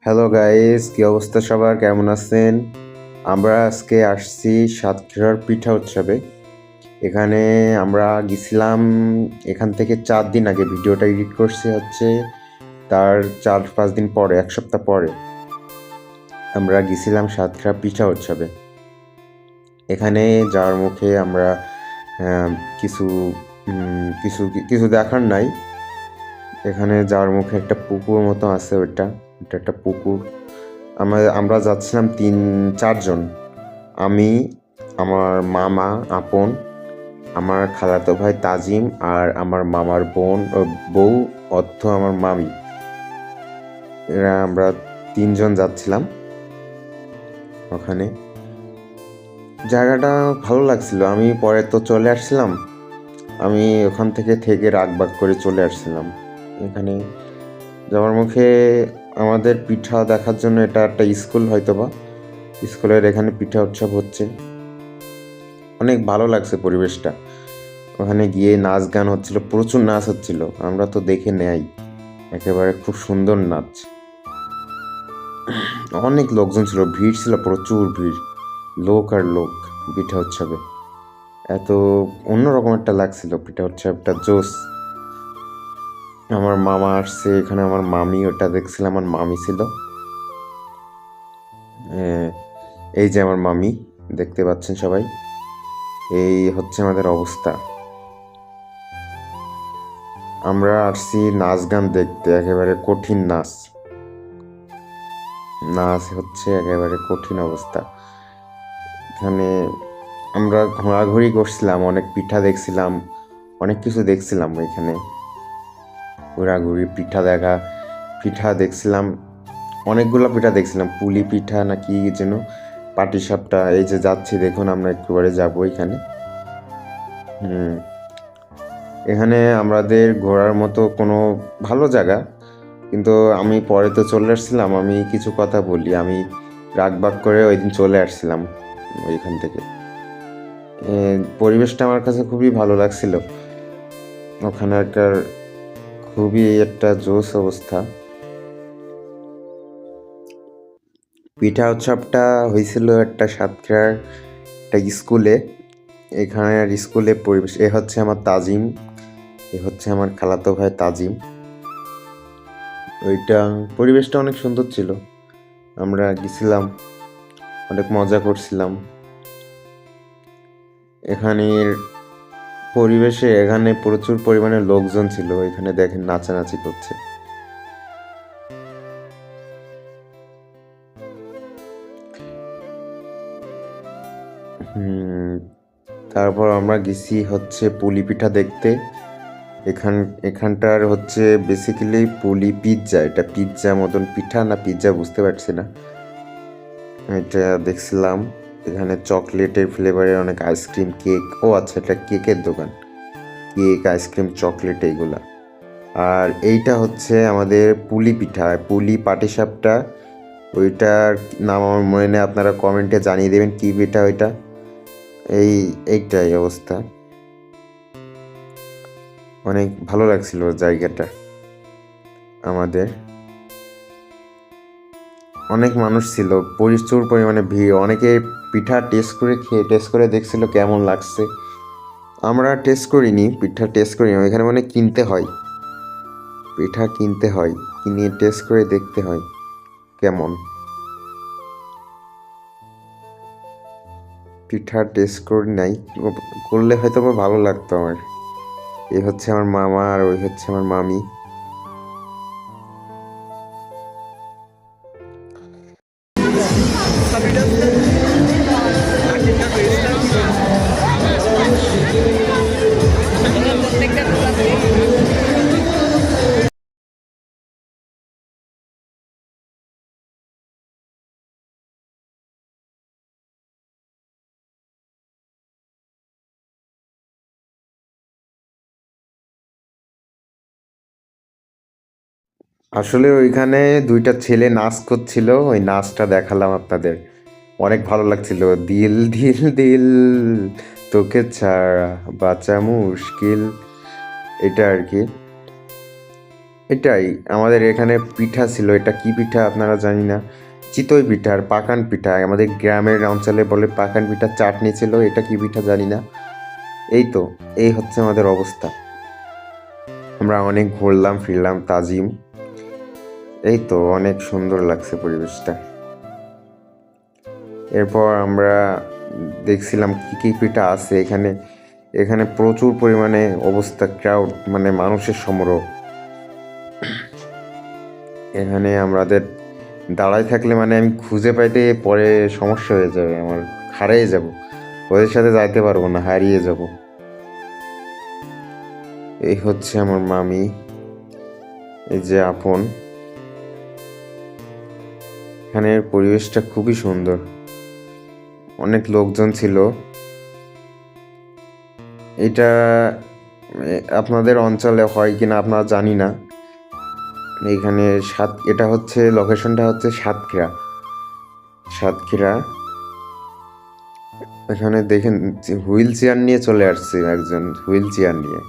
Hello guys, কি অবস্থা সবার? কেমন আছেন? আমরা আজকে আসছি সাতক্ষীরার পিঠা উৎসবে। এখানে আমরা গেছিলাম। এখান থেকে 4 দিন আগে ভিডিওটা এডিট করছি হচ্ছে তার 4-5 দিন পরে, 1 সপ্তাহ পরে আমরা গেছিলাম সাতক্ষীরা পিঠা উৎসবে। এখানে যাওয়ার মুখে আমরা কিছু কিছু কিছু দেখার নাই। এখানে যাওয়ার মুখে একটা পুকুর মতো আছে, ওটা একটা পুকুর। আমরা যাচ্ছিলাম 3-4 জন। আমি, আমার মামা আপন, আমার খালাতো ভাই তাজিম, আর আমার মামার বউ অর্থ আমার মামি। এরা আমরা 3 জন যাচ্ছিলাম ওখানে। জায়গাটা ভালো লাগছিল। আমি পরে তো চলে আসছিলাম। আমি ওখান থেকে রাগবাগ করে চলে আসছিলাম এখানে। যাওয়ার মুখে আমাদের পিঠা দেখার জন্য, এটা একটা স্কুল হয়তোবা, স্কুলের এখানে পিঠা উৎসব হচ্ছে। অনেক ভালো লাগছে পরিবেশটা। ওখানে গিয়ে নাচ গান হচ্ছিল, প্রচুর নাচ হচ্ছিল। আমরা তো দেখে নেই, একেবারে খুব সুন্দর নাচ। অনেক লোকজন ছিল, ভিড় ছিল, প্রচুর ভিড়, লোক আর লোক। পিঠা উৎসবে এত অন্যরকম একটা লাগছিল, পিঠা উৎসবটা জোস। আমার মামা আসছে এখানে, আমার মামি, ওটা দেখছিলাম আমার মামি ছিল। এই যে আমার মামি, দেখতে পাচ্ছেন সবাই। এই হচ্ছে আমাদের অবস্থা। আমরা আসছি নাচ গান দেখতে, একেবারে কঠিন নাচ হচ্ছে, একেবারে কঠিন অবস্থা। এখানে আমরা ঘোরাঘুরি করছিলাম, অনেক পিঠা দেখছিলাম, অনেক কিছু দেখছিলাম এখানে। ঘোরাঘুরি, পিঠা দেখছিলাম, অনেকগুলো পিঠা দেখছিলাম। পুলি পিঠা না কি যেন, পাটিসাপটা। এই যে যাচ্ছি দেখুন, আমরা একটুবারে যাবো এখানে। এখানে আমাদের ঘোরার মতো কোনো ভালো জায়গা, কিন্তু আমি পরে তো চলে আসছিলাম। আমি কিছু কথা বলি, আমি রাগবাগ করে ওই দিন চলে আসছিলাম ওইখান থেকে। পরিবেশটা আমার কাছে খুবই ভালো লাগছিল। ওখানকার খুবই একটা জোস অবস্থা। পিঠা উৎসবটা হয়েছিল একটা সাতক্ষীরার একটা স্কুলে। এখানের স্কুলে পরিবেশ, এ হচ্ছে আমার তাজিম, এ হচ্ছে আমার খালাতো ভাই তাজিম। ওইটা পরিবেশটা অনেক সুন্দর ছিল। আমরা গেছিলাম, অনেক মজা করছিলাম এখানের পরিবেশে। এখানে প্রচুর পরিমাণে লোকজন ছিল, এখানে দেখেন নাচানাচি করছে। তারপর আমরা গেছি হচ্ছে পুলি পিঠা দেখতে। এখানটার হচ্ছে বেসিক্যালি পুলি পিৎজা, এটা পিৎজা মতন পিঠা না পিৎজা বুঝতে পারছি না। এটা দেখছিলাম। এখানে চকলেটের ফ্লেভারের অনেক আইসক্রিম, কেক। ও আচ্ছা, এটা কেকের দোকান, কেক, আইসক্রিম, চকলেট এইগুলা। আর এইটা হচ্ছে আমাদের পুলি পিঠা, পুলি পাটিসাপটা। ওইটার নাম আমার মনে নেই, আপনারা কমেন্টে জানিয়ে দেবেন কী পিঠা ওইটা। এইটাই অবস্থা। অনেক ভালো লাগছিল জায়গাটা আমাদের। অনেক মানুষ ছিল, প্রচুর পরিমাণে ভিড়। অনেকে পিঠা টেস্ট করে দেখছিল কেমন লাগছে। আমরা পিঠা টেস্ট করিনি। এখানে মানে কিনতে হয়, পিঠা কিনতে হয়, কিনে টেস্ট করে দেখতে হয় কেমন। পিঠা টেস্ট করি নাই, করলে হয়তো ভালো লাগতো আমার। এই হচ্ছে আমার মামা, আর ওই হচ্ছে আমার মামি। আসলে ওইখানে 2টা ছেলে নাচ করছিল, ওই নাচটা দেখালাম আপনাদের। অনেক ভালো লাগছিল। দিল দিল দিল, তোকে ছাড়া বাঁচা মুশকিল, এটা আর কি। এটাই আমাদের এখানে পিঠা ছিল। এটা কি পিঠা আপনারা জানি না, চিতই পিঠা আর পাকান পিঠা, আমাদের গ্রামের অঞ্চলে বলে পাকান পিঠা। চাটনি ছিল, এটা কি পিঠা জানি না। এই তো, এই হচ্ছে আমাদের অবস্থা। আমরা অনেক ঘুরলাম ফিরলাম তাজিম। এই তো অনেক সুন্দর লাগছে পরিবেশটা। এরপর আমরা দেখছিলাম কি কি পিঠা আছে এখানে। এখানে প্রচুর পরিমাণে অবস্থা, ক্রাউড, মানে মানুষের সমারোহ। এখানে আমাদের দাঁড়ায় থাকলে মানে আমি খুঁজে পাইতে পরে সমস্যা হয়ে যাবে, আমার হারিয়ে যাব, ওদের সাথে যাইতে পারবো না, হারিয়ে যাব। এই হচ্ছে আমার মামি, এই যে আপন। এখানের পরিবেশটা খুবই সুন্দর, অনেক লোকজন ছিল। এটা আপনাদের অঞ্চলে হয় কিনা আপনারা জানি না। এইখানে এটা হচ্ছে লোকেশনটা হচ্ছে সাতক্ষীরা। এখানে দেখেন হুইল চেয়ার নিয়ে চলে আসছে একজন, হুইল চেয়ার নিয়ে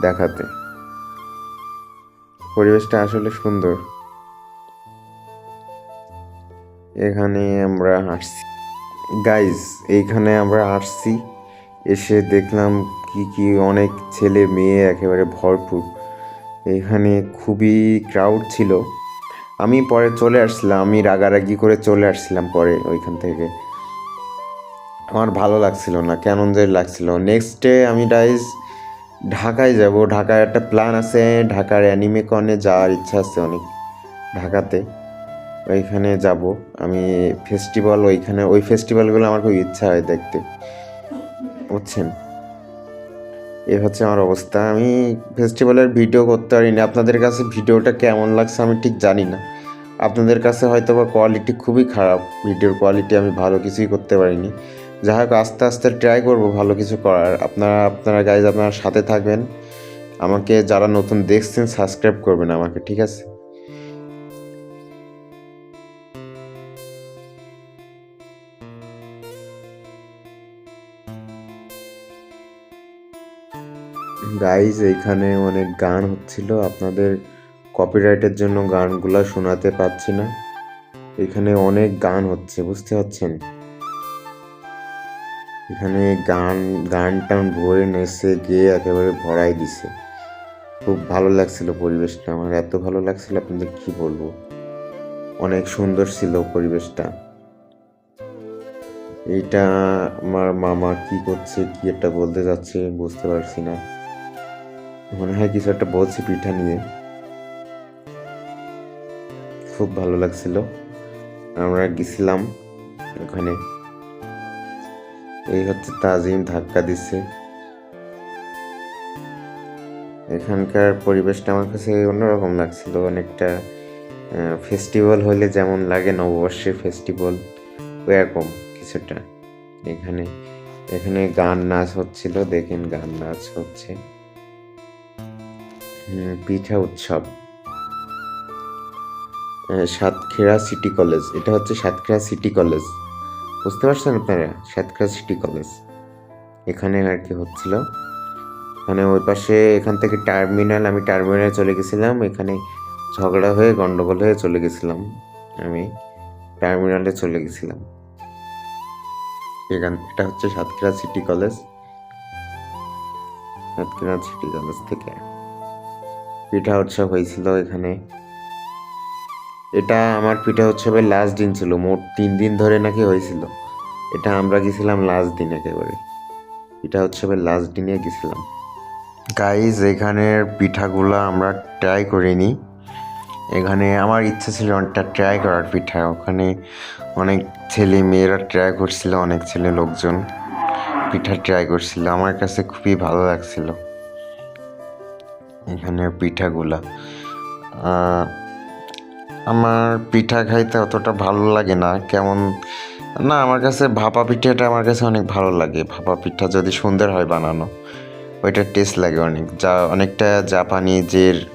দেখাতে। পরিবেশটা আসলে সুন্দর। এখানে আমরা আসছি গাইজ, এইখানে আমরা আসছি, এসে দেখলাম কি অনেক ছেলে মেয়ে একেবারে ভরপুর। এখানে খুবই ক্রাউড ছিল। আমি পরে চলে আসছিলাম, আমি রাগারাগি করে চলে আসছিলাম পরে ওইখান থেকে। আমার ভালো লাগছিল না, কেমন যে লাগছিল। নেক্সট ডে আমি ঢাকায় যাব। ঢাকায় একটা প্ল্যান আছে, ঢাকার অ্যানিমেকনে যাওয়ার ইচ্ছা আছে অনেক, ঢাকাতে। ওইখানে যাব আমি। ফেস্টিভ্যাল, ওই ফেস্টিভ্যালগুলো আমার খুব ইচ্ছা হয় দেখতে, বুঝছেন। এ হচ্ছে আমার অবস্থা। আমি ফেস্টিভ্যালের ভিডিও করতে পারিনি। আপনাদের কাছে ভিডিওটা কেমন লাগছে আমি ঠিক জানি না। আপনাদের কাছে হয়তো বা কোয়ালিটি খুবই খারাপ, ভিডিওর কোয়ালিটি, আমি ভালো কিছুই করতে পারিনি। যাই হোক, আস্তে আস্তে ট্রাই করব ভালো কিছু করার। আপনারা গাইজ আপনারা সাথে থাকবেন। আমাকে যারা নতুন দেখছেন সাবস্ক্রাইব করবেন আমাকে, ঠিক আছে। গাইজ এইখানে অনেক গান হচ্ছিল, আপনাদের কপিরাইটের জন্য গানগুলো শোনাতে পাচ্ছি না। এখানে অনেক গান হচ্ছে, বুঝতে পারছেন। এখানে গান টান ভরে নেচে গিয়ে একেবারে ভরাই দিছে। খুব ভালো লাগছিল পরিবেশটা, আমার এত ভালো লাগছিল আপনাদের কি বলবো। অনেক সুন্দর ছিল পরিবেশটা। এইটা আমার মামা কি করছে, কি একটা বলতে যাচ্ছে বুঝতে পারছি না। মনে হয় কিছু একটা বলছি পিঠা নিয়ে। খুব ভালো লাগছিল, আমরা গেছিলাম ওখানে। এই হচ্ছে তাজিম, ধাক্কা দিচ্ছে। এখানকার পরিবেশটা আমার কাছে অন্যরকম লাগছিল অনেকটা। ফেস্টিভ্যাল হলে যেমন লাগে, নববর্ষের ফেস্টিভ্যাল ওরকম কিছুটা। এখানে এখানে গান নাচ হচ্ছিল, দেখেন গান নাচ হচ্ছে। পিঠা উৎসব। সাতক্ষীরা সিটি কলেজ, এটা হচ্ছে সাতক্ষীরা সিটি কলেজ, বুঝতে পারছেন আপনারা, সাতক্ষীরা সিটি কলেজ। এখানে আর কি হচ্ছিল, মানে ওই পাশে এখান থেকে টার্মিনাল, আমি টার্মিনালে চলে গেছিলাম। এখানে ঝগড়া হয়ে গন্ডগোল হয়ে চলে গেছিলাম, আমি টার্মিনালে চলে গেছিলাম। এটা হচ্ছে Satkhira city college. Satkhira city college থেকে পিঠা উৎসব হয়েছিল এখানে। এটা আমার পিঠা উৎসবের লাস্ট দিন ছিল, মোট 3 দিন ধরে নাকি হয়েছিল। এটা আমরা গেছিলাম লাস্ট দিন, একেবারে পিঠা উৎসবের লাস্ট দিনে গেছিলাম। গাইজ এখানের পিঠাগুলো আমরা ট্রাই করিনি। এখানে আমার ইচ্ছা ছিল অনেকটা ট্রাই করার পিঠা। ওখানে অনেক ছেলে মেয়েরা ট্রাই করছিল, অনেক ছেলে লোকজন পিঠা ট্রাই করছিল। আমার কাছে খুবই ভালো লাগছিল এখানের পিঠাগুলা। আমার পিঠা খাইতে অতটা ভালো লাগে না, কেমন না, আমার কাছে ভাপা পিঠাটা আমার কাছে অনেক ভালো লাগে। ভাপা পিঠা যদি সুন্দর হয় বানানো, ওইটার টেস্ট লাগে অনেক, অনেকটা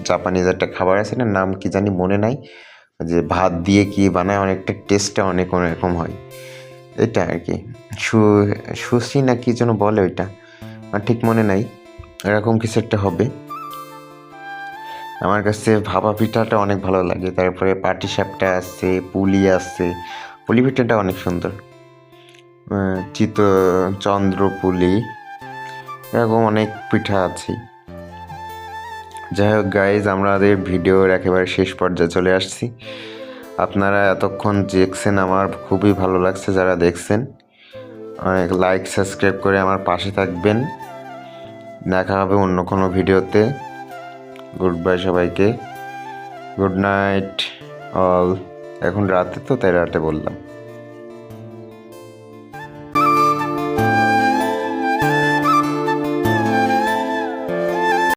জাপানিজ একটা খাবার আছে না, নাম কি জানি মনে নাই, যে ভাত দিয়ে কি বানায়, অনেকটা টেস্টটা অনেক অন্যরকম হয়। এটা আর কি সুশি না কি যেন বলে ওইটা, আর ঠিক মনে নাই, এরকম কিছু একটা হবে। আমার কাছে ভাপা পিঠাটা অনেক ভালো লাগে। তারপরে পাটিসাপটা আছে, পুলি আছে। পুলি পিঠাটা অনেক সুন্দর। চন্দ্রপুলি, এরকম অনেক পিঠা আছে। যাই হোক গাইজ, আমাদের ভিডিওর একেবারে শেষ পর্যায়ে চলে আসছি। আপনারা এতক্ষণ দেখছেন, আমার খুবই ভালো লাগছে যারা দেখছেন। অনেক লাইক সাবস্ক্রাইব করে আমার পাশে থাকবেন। দেখা হবে অন্য কোনো ভিডিওতে। গুড বাই সবাইকে, গুড নাইট অল। এখন রাতে তো, তাই রাতে বললাম।